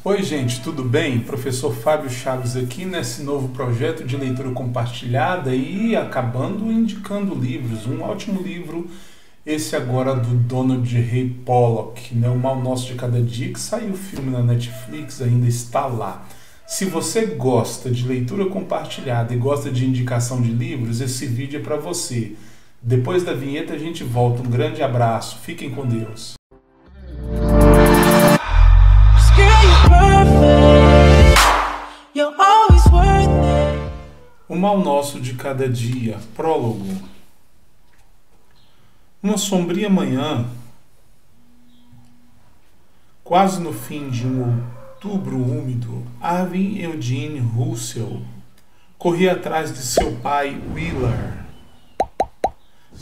Oi gente, tudo bem? Professor Fábio Chaves aqui nesse novo projeto de leitura compartilhada e acabando indicando livros. Um ótimo livro, esse agora do Donald Ray Pollock, né? O Mal Nosso de Cada Dia, que saiu o filme na Netflix, ainda está lá. Se você gosta de leitura compartilhada e gosta de indicação de livros, esse vídeo é para você. Depois da vinheta a gente volta. Um grande abraço, fiquem com Deus. O Mal Nosso de Cada Dia, prólogo. Uma sombria manhã, quase no fim de um outubro úmido, Arvin Eugene Russell corria atrás de seu pai Wheeler,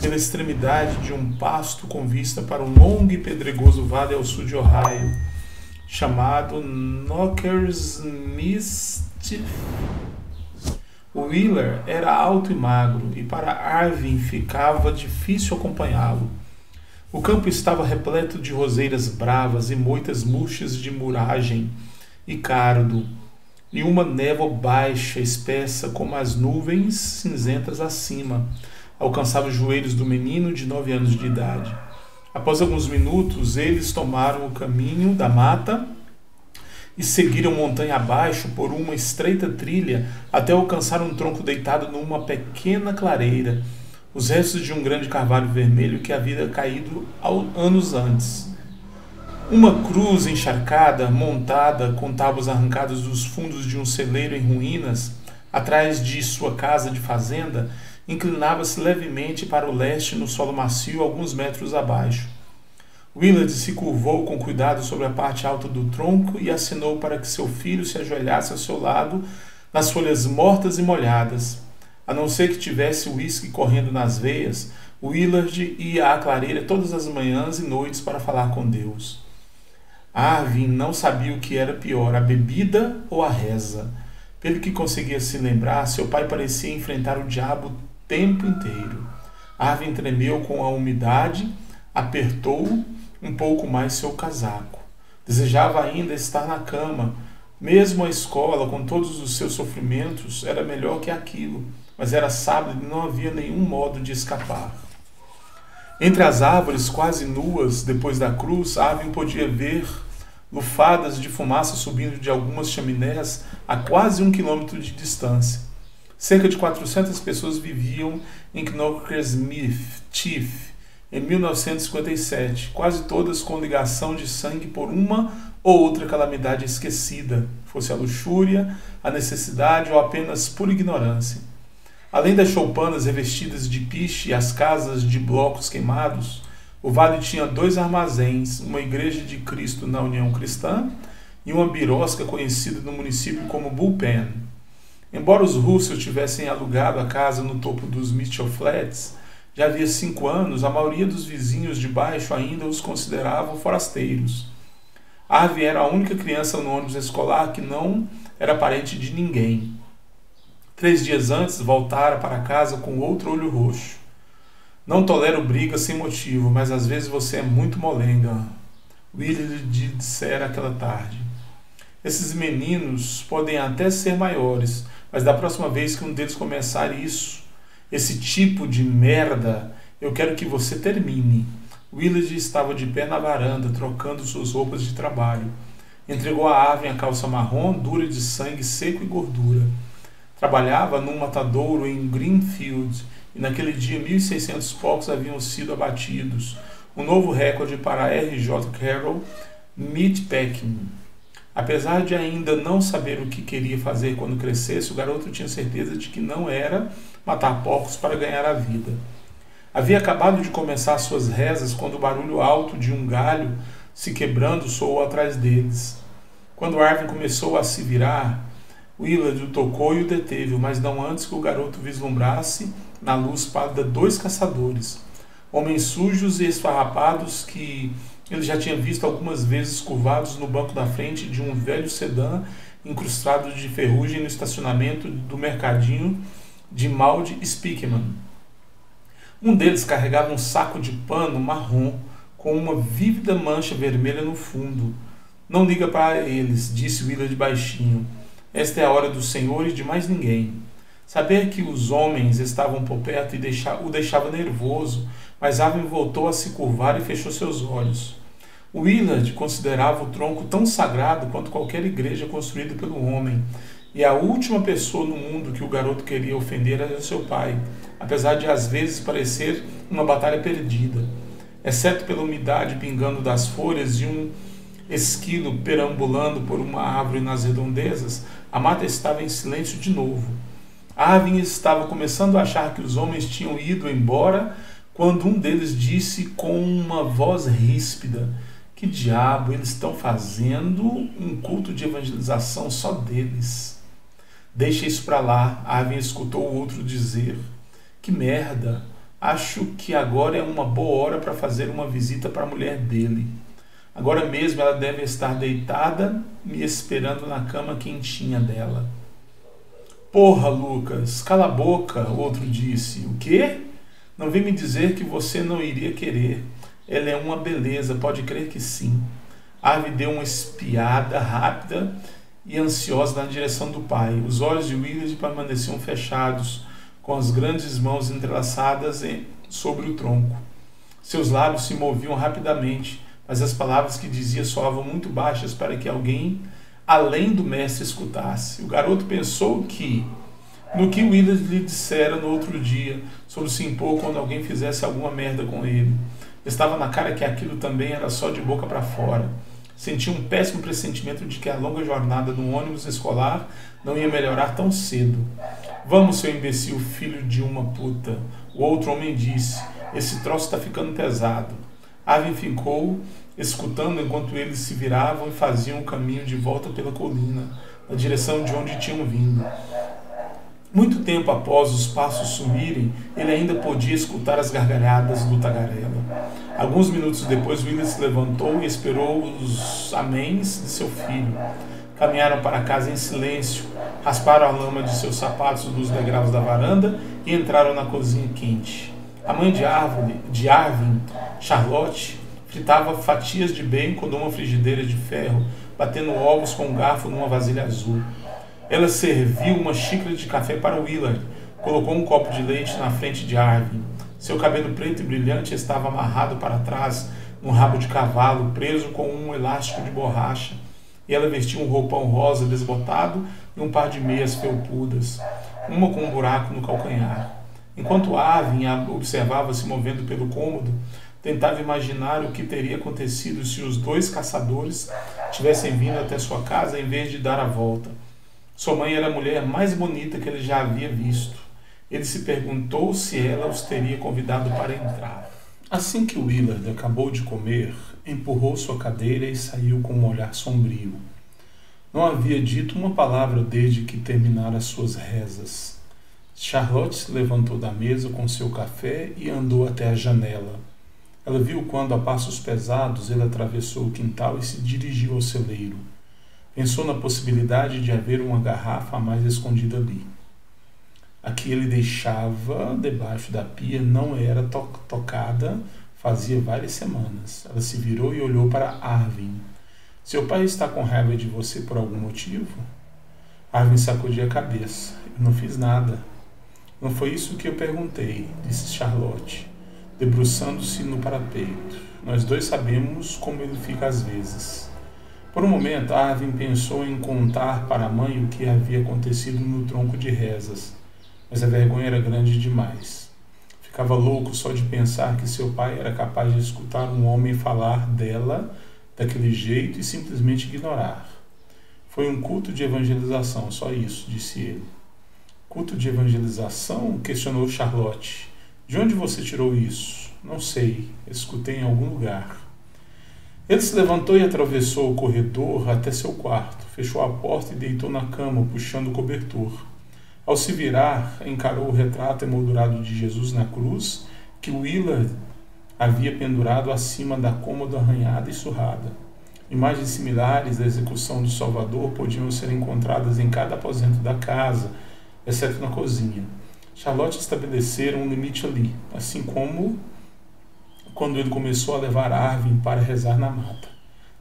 pela extremidade de um pasto com vista para um longo e pedregoso vale ao sul de Ohio, chamado Knockersmith. O Wheeler era alto e magro, e para Arvin ficava difícil acompanhá-lo. O campo estava repleto de roseiras bravas e moitas murchas de muragem e cardo, e uma névoa baixa, espessa como as nuvens cinzentas acima, alcançava os joelhos do menino de 9 anos de idade. Após alguns minutos, eles tomaram o caminho da mata e seguiram montanha abaixo por uma estreita trilha até alcançar um tronco deitado numa pequena clareira, os restos de um grande carvalho vermelho que havia caído anos antes. Uma cruz encharcada, montada com tábuas arrancadas dos fundos de um celeiro em ruínas, atrás de sua casa de fazenda, inclinava-se levemente para o leste no solo macio alguns metros abaixo. Willard se curvou com cuidado sobre a parte alta do tronco e acenou para que seu filho se ajoelhasse ao seu lado nas folhas mortas e molhadas. A não ser que tivesse uísque correndo nas veias, Willard ia à clareira todas as manhãs e noites para falar com Deus. Arvin não sabia o que era pior, a bebida ou a reza. Pelo que conseguia se lembrar, seu pai parecia enfrentar o diabo o tempo inteiro. Arvin tremeu com a umidade, apertou um pouco mais seu casaco. Desejava ainda estar na cama. Mesmo a escola, com todos os seus sofrimentos, era melhor que aquilo, mas era sábado e não havia nenhum modo de escapar. Entre as árvores quase nuas, depois da cruz, Arvin podia ver lufadas de fumaça subindo de algumas chaminés a quase 1 quilômetro de distância. Cerca de 400 pessoas viviam em Knockersmith em 1957, quase todas com ligação de sangue por uma ou outra calamidade esquecida, fosse a luxúria, a necessidade ou apenas pura ignorância. Além das choupanas revestidas de piche e as casas de blocos queimados, o vale tinha 2 armazéns, uma igreja de Cristo na União Cristã e uma birosca conhecida no município como Bullpen. Embora os Russell tivessem alugado a casa no topo dos Mitchell Flats, já havia 5 anos, a maioria dos vizinhos de baixo ainda os consideravam forasteiros. Arvin era a única criança no ônibus escolar que não era parente de ninguém. 3 dias antes, voltara para casa com outro olho roxo. Não tolero brigas sem motivo, mas às vezes você é muito molenga, Willard dissera aquela tarde. Esses meninos podem até ser maiores, mas da próxima vez que um deles começar esse tipo de merda, eu quero que você termine. Willard estava de pé na varanda, trocando suas roupas de trabalho. Entregou a Arvin a calça marrom, dura de sangue seco e gordura. Trabalhava num matadouro em Greenfield, e naquele dia 1.600 porcos haviam sido abatidos. Um novo recorde para R.J. Carroll Meatpacking. Apesar de ainda não saber o que queria fazer quando crescesse, o garoto tinha certeza de que não era matar porcos para ganhar a vida. Havia acabado de começar suas rezas quando o barulho alto de um galho se quebrando soou atrás deles. Quando Arvin começou a se virar, Willard o tocou e o deteve, mas não antes que o garoto vislumbrasse na luz pálida 2 caçadores, homens sujos e esfarrapados que ele já tinha visto algumas vezes curvados no banco da frente de um velho sedã incrustado de ferrugem no estacionamento do mercadinho de Maud Speakman. Um deles carregava um saco de pano marrom com uma vívida mancha vermelha no fundo. Não liga para eles, disse Willard baixinho. Esta é a hora do Senhor e de mais ninguém. Saber que os homens estavam por perto o deixava nervoso, mas Arvin voltou a se curvar e fechou seus olhos. Willard considerava o tronco tão sagrado quanto qualquer igreja construída pelo homem, e a última pessoa no mundo que o garoto queria ofender era seu pai, apesar de às vezes parecer uma batalha perdida. Exceto pela umidade pingando das folhas e um esquilo perambulando por uma árvore nas redondezas, a mata estava em silêncio de novo. Arvin estava começando a achar que os homens tinham ido embora quando um deles disse com uma voz ríspida: que diabo, eles estão fazendo um culto de evangelização só deles. Deixa isso para lá, Arvin escutou o outro dizer. Que merda, acho que agora é uma boa hora para fazer uma visita para a mulher dele. Agora mesmo ela deve estar deitada, me esperando na cama quentinha dela. Porra, Lucas, cala a boca, outro disse. O quê? Não vem me dizer que você não iria querer. Ela é uma beleza, pode crer que sim. Arvin deu uma espiada rápida e ansiosa na direção do pai. Os olhos de Willard permaneciam fechados, com as grandes mãos entrelaçadas sobre o tronco. Seus lábios se moviam rapidamente, mas as palavras que dizia soavam muito baixas para que alguém além do mestre escutasse. O garoto pensou no que Willard lhe dissera no outro dia, sobre se impor quando alguém fizesse alguma merda com ele. Estava na cara que aquilo também era só de boca para fora. Sentia um péssimo pressentimento de que a longa jornada no ônibus escolar não ia melhorar tão cedo. Vamos, seu imbecil filho de uma puta, o outro homem disse. Esse troço está ficando pesado. Arvin ficou escutando enquanto eles se viravam e faziam o caminho de volta pela colina, na direção de onde tinham vindo. Muito tempo após os passos sumirem, ele ainda podia escutar as gargalhadas do tagarela. Alguns minutos depois, Willard se levantou e esperou os améns de seu filho. Caminharam para casa em silêncio, rasparam a lama de seus sapatos nos degraus da varanda e entraram na cozinha quente. A mãe de Arvin, Charlotte, fritava fatias de bacon numa frigideira de ferro, batendo ovos com um garfo numa vasilha azul. Ela serviu uma xícara de café para Willard, colocou um copo de leite na frente de Arvin. Seu cabelo preto e brilhante estava amarrado para trás num rabo de cavalo, preso com um elástico de borracha, e ela vestia um roupão rosa desbotado e um par de meias felpudas, uma com um buraco no calcanhar. Enquanto Arvin a observava se movendo pelo cômodo, tentava imaginar o que teria acontecido se os dois caçadores tivessem vindo até sua casa em vez de dar a volta. Sua mãe era a mulher mais bonita que ele já havia visto. Ele se perguntou se ela os teria convidado para entrar. Assim que Willard acabou de comer, empurrou sua cadeira e saiu com um olhar sombrio. Não havia dito uma palavra desde que terminara suas rezas. Charlotte se levantou da mesa com seu café e andou até a janela. Ela viu quando, a passos pesados, ele atravessou o quintal e se dirigiu ao celeiro. Pensou na possibilidade de haver uma garrafa a mais escondida ali. A que ele deixava debaixo da pia não era tocada fazia várias semanas. Ela se virou e olhou para Arvin. Seu pai está com raiva de você por algum motivo? Arvin sacudiu a cabeça. Eu não fiz nada. Não foi isso que eu perguntei, disse Charlotte, debruçando-se no parapeito. Nós dois sabemos como ele fica às vezes. Por um momento, Arvin pensou em contar para a mãe o que havia acontecido no tronco de rezas, mas a vergonha era grande demais. Ficava louco só de pensar que seu pai era capaz de escutar um homem falar dela daquele jeito e simplesmente ignorar. Foi um culto de evangelização, só isso, disse ele. Culto de evangelização? Questionou Charlotte. De onde você tirou isso? Não sei, escutei em algum lugar. Ele se levantou e atravessou o corredor até seu quarto, fechou a porta e deitou na cama, puxando o cobertor. Ao se virar, encarou o retrato emoldurado de Jesus na cruz que Willard havia pendurado acima da cômoda arranhada e surrada. Imagens similares da execução do Salvador podiam ser encontradas em cada aposento da casa, exceto na cozinha. Charlotte estabelecera um limite ali, assim como quando ele começou a levar Arvin para rezar na mata.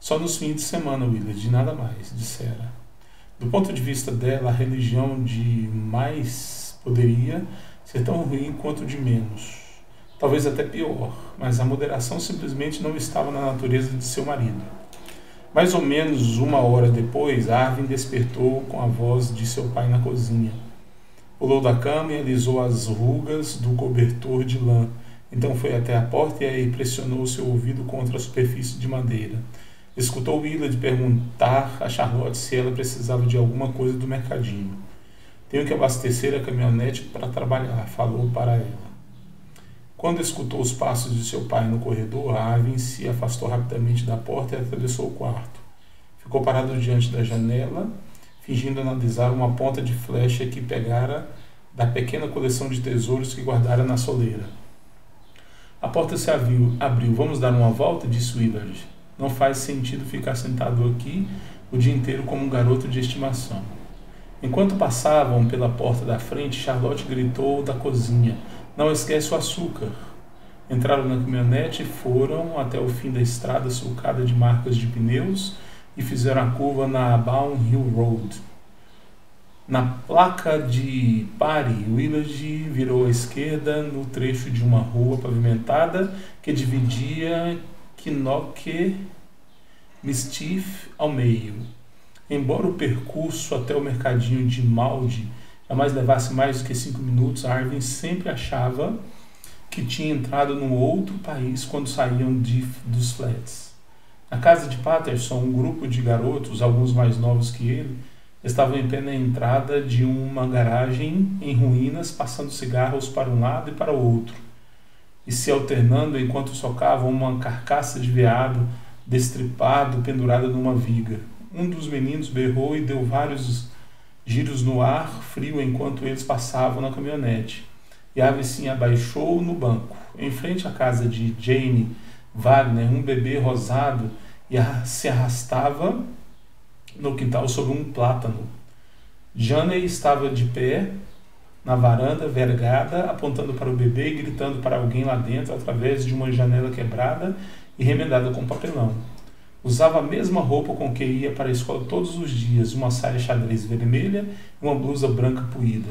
Só nos fins de semana, Willard, nada mais, dissera. Do ponto de vista dela, a religião de mais poderia ser tão ruim quanto de menos. Talvez até pior, mas a moderação simplesmente não estava na natureza de seu marido. Mais ou menos 1 hora depois, Arvin despertou com a voz de seu pai na cozinha. Pulou da cama e alisou as rugas do cobertor de lã. Então foi até a porta e aí pressionou seu ouvido contra a superfície de madeira. Escutou Willard perguntar a Charlotte se ela precisava de alguma coisa do mercadinho. Tenho que abastecer a caminhonete para trabalhar, falou para ela. Quando escutou os passos de seu pai no corredor, Arvin se afastou rapidamente da porta e atravessou o quarto. Ficou parado diante da janela, fingindo analisar uma ponta de flecha que pegara da pequena coleção de tesouros que guardara na soleira. A porta se abriu. Vamos dar uma volta? Disse Willard. Não faz sentido ficar sentado aqui o dia inteiro como um garoto de estimação. Enquanto passavam pela porta da frente, Charlotte gritou da cozinha. Não esquece o açúcar. Entraram na caminhonete e foram até o fim da estrada sulcada de marcas de pneus e fizeram a curva na Baum Hill Road. Na placa de pare, Willard virou à esquerda no trecho de uma rua pavimentada que dividia Knock Mistiff ao meio. Embora o percurso até o mercadinho de Malde jamais levasse mais do que 5 minutos, Arvin sempre achava que tinha entrado num outro país quando saíam dos flats. Na casa de Patterson, um grupo de garotos, alguns mais novos que ele, estavam em pé na entrada de uma garagem em ruínas, passando cigarros para um lado e para o outro, e se alternando enquanto socavam uma carcaça de veado destripado pendurada numa viga. Um dos meninos berrou e deu vários giros no ar frio enquanto eles passavam na caminhonete. E a Avicinha abaixou no banco. Em frente à casa de Jane Wagner, um bebê rosado se arrastava no quintal sobre um plátano. Janey estava de pé na varanda, vergada, apontando para o bebê e gritando para alguém lá dentro através de uma janela quebrada e remendada com papelão. Usava a mesma roupa com que ia para a escola todos os dias, uma saia xadrez vermelha e uma blusa branca poída.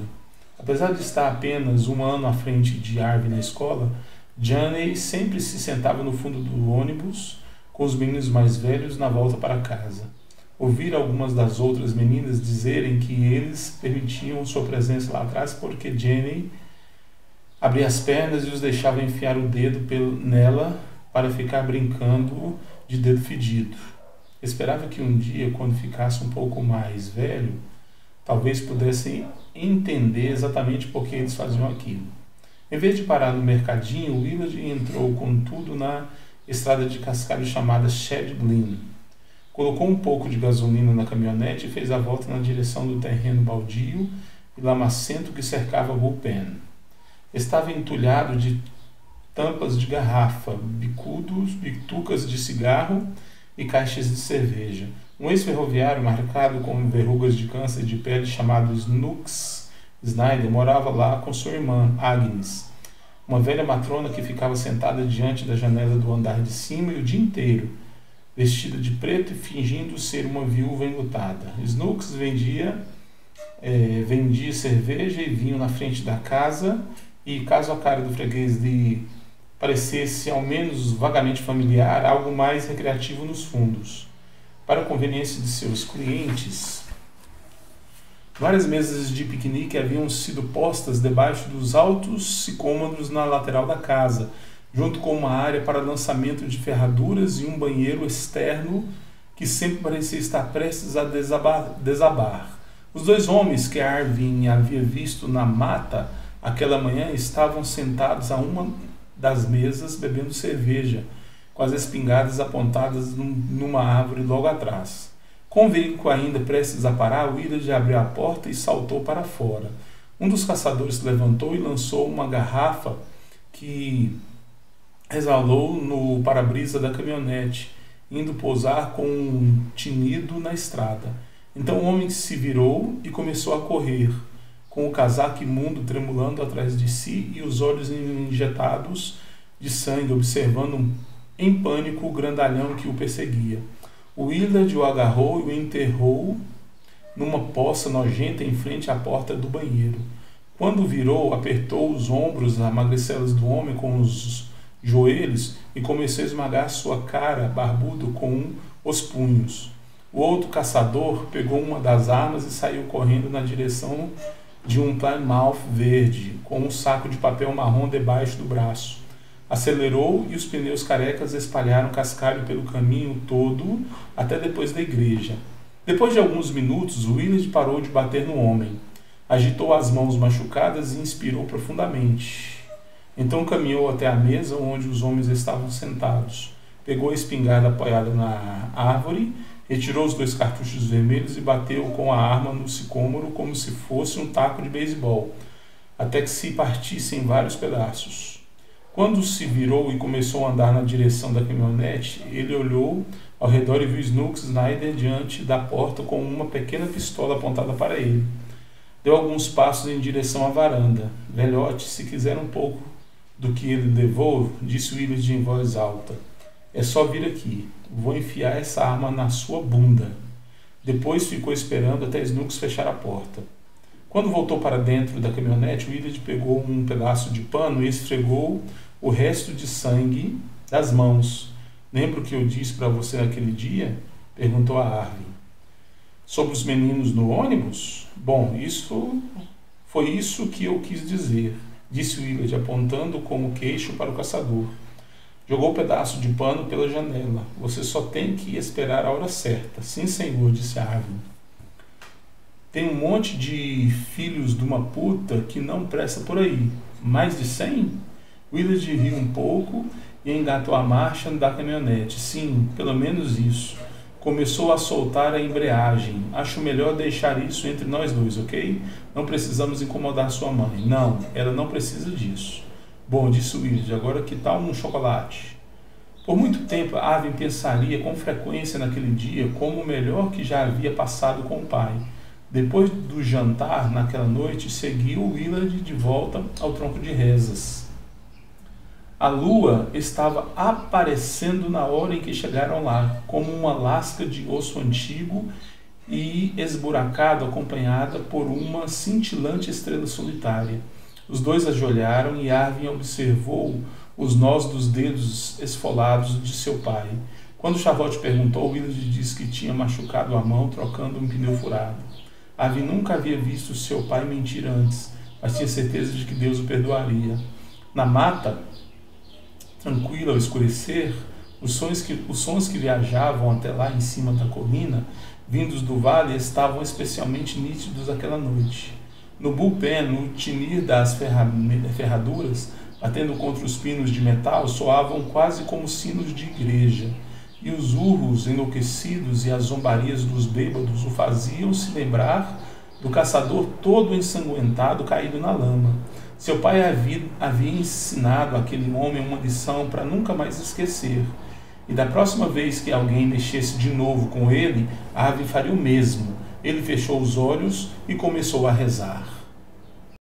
Apesar de estar apenas 1 ano à frente de Arvin na escola, Janey sempre se sentava no fundo do ônibus com os meninos mais velhos na volta para casa. Ouvira algumas das outras meninas dizerem que eles permitiam sua presença lá atrás porque Janey abria as pernas e os deixava enfiar o dedo nela para ficar brincando de dedo fedido. Esperava que um dia, quando ficasse um pouco mais velho, talvez pudessem entender exatamente por que eles faziam aquilo. Em vez de parar no mercadinho, Willard entrou com tudo na estrada de cascalho chamada Shed Glen. Colocou um pouco de gasolina na caminhonete e fez a volta na direção do terreno baldio e lamacento que cercava Bullpen. Estava entulhado de tampas de garrafa, bitucas de cigarro e caixas de cerveja. Um ex-ferroviário marcado com verrugas de câncer de pele chamado Snooks Snyder morava lá com sua irmã, Agnes, uma velha matrona que ficava sentada diante da janela do andar de cima e o dia inteiro, vestida de preto e fingindo ser uma viúva enlutada. Snooks vendia cerveja e vinho na frente da casa e, caso a cara do freguês lhe parecesse ao menos vagamente familiar, algo mais recreativo nos fundos. Para a conveniência de seus clientes, várias mesas de piquenique haviam sido postas debaixo dos altos sicômoros na lateral da casa, junto com uma área para lançamento de ferraduras e um banheiro externo que sempre parecia estar prestes a desabar. Os 2 homens que Arvin havia visto na mata aquela manhã estavam sentados a uma das mesas bebendo cerveja, com as espingardas apontadas numa árvore logo atrás. Com o veículo ainda prestes a parar, Willard abriu a porta e saltou para fora. Um dos caçadores se levantou e lançou uma garrafa que resvalou no para-brisa da caminhonete, indo pousar com um tinido na estrada. Então o homem se virou e começou a correr, com o casaco imundo tremulando atrás de si e os olhos injetados de sangue, observando em pânico o grandalhão que o perseguia. Willard o agarrou e o enterrou numa poça nojenta em frente à porta do banheiro. Quando virou, apertou os ombros, as magricelas do homem com os joelhos e começou a esmagar sua cara barbudo com os punhos. O outro caçador pegou uma das armas e saiu correndo na direção de um Plymouth verde, com um saco de papel marrom debaixo do braço. Acelerou e os pneus carecas espalharam cascalho pelo caminho todo até depois da igreja. Depois de alguns minutos, Willard parou de bater no homem. Agitou as mãos machucadas e inspirou profundamente. Então caminhou até a mesa onde os homens estavam sentados. Pegou a espingarda apoiada na árvore, retirou os 2 cartuchos vermelhos e bateu com a arma no sicômoro como se fosse um taco de beisebol, até que se partisse em vários pedaços. Quando se virou e começou a andar na direção da caminhonete, ele olhou ao redor e viu Snooks Snyder diante da porta com uma pequena pistola apontada para ele. Deu alguns passos em direção à varanda. Velhote, se quiser um pouco do que ele levou, disse Willard em voz alta. É só vir aqui. Vou enfiar essa arma na sua bunda. Depois ficou esperando até Snooks fechar a porta. Quando voltou para dentro da caminhonete, Willard pegou um pedaço de pano e esfregou o resto de sangue das mãos. Lembra o que eu disse para você naquele dia? Perguntou a Arvin. Sobre os meninos no ônibus? Bom, foi isso que eu quis dizer, disse Willard, apontando com o queixo para o caçador. Jogou o pedaço de pano pela janela. Você só tem que esperar a hora certa. Sim, senhor, disse Arvin. Tem um monte de filhos de uma puta que não presta por aí. Mais de 100? Willard riu um pouco e engatou a marcha da caminhonete. Sim, pelo menos isso. Começou a soltar a embreagem. Acho melhor deixar isso entre nós dois, ok? Não precisamos incomodar sua mãe. Não, ela não precisa disso. Bom, disse Willard, agora que tal um chocolate? Por muito tempo, Arvin pensaria com frequência naquele dia como o melhor que já havia passado com o pai. Depois do jantar, naquela noite, seguiu Willard de volta ao tronco de rezas. A lua estava aparecendo na hora em que chegaram lá, como uma lasca de osso antigo e esburacado, acompanhada por uma cintilante estrela solitária. Os dois ajoelharam e Arvin observou os nós dos dedos esfolados de seu pai. Quando Charlotte perguntou, Willard disse que tinha machucado a mão trocando um pneu furado. Arvin nunca havia visto seu pai mentir antes, mas tinha certeza de que Deus o perdoaria. Na mata, tranquila ao escurecer, os sons que viajavam até lá em cima da colina, vindos do vale, estavam especialmente nítidos aquela noite. No bullpen, no tinir das ferraduras, batendo contra os pinos de metal, soavam quase como sinos de igreja, e os urros enlouquecidos e as zombarias dos bêbados o faziam se lembrar do caçador todo ensanguentado caído na lama. Seu pai havia ensinado àquele homem uma lição para nunca mais esquecer, e da próxima vez que alguém mexesse de novo com ele, Arvin faria o mesmo. Ele fechou os olhos e começou a rezar.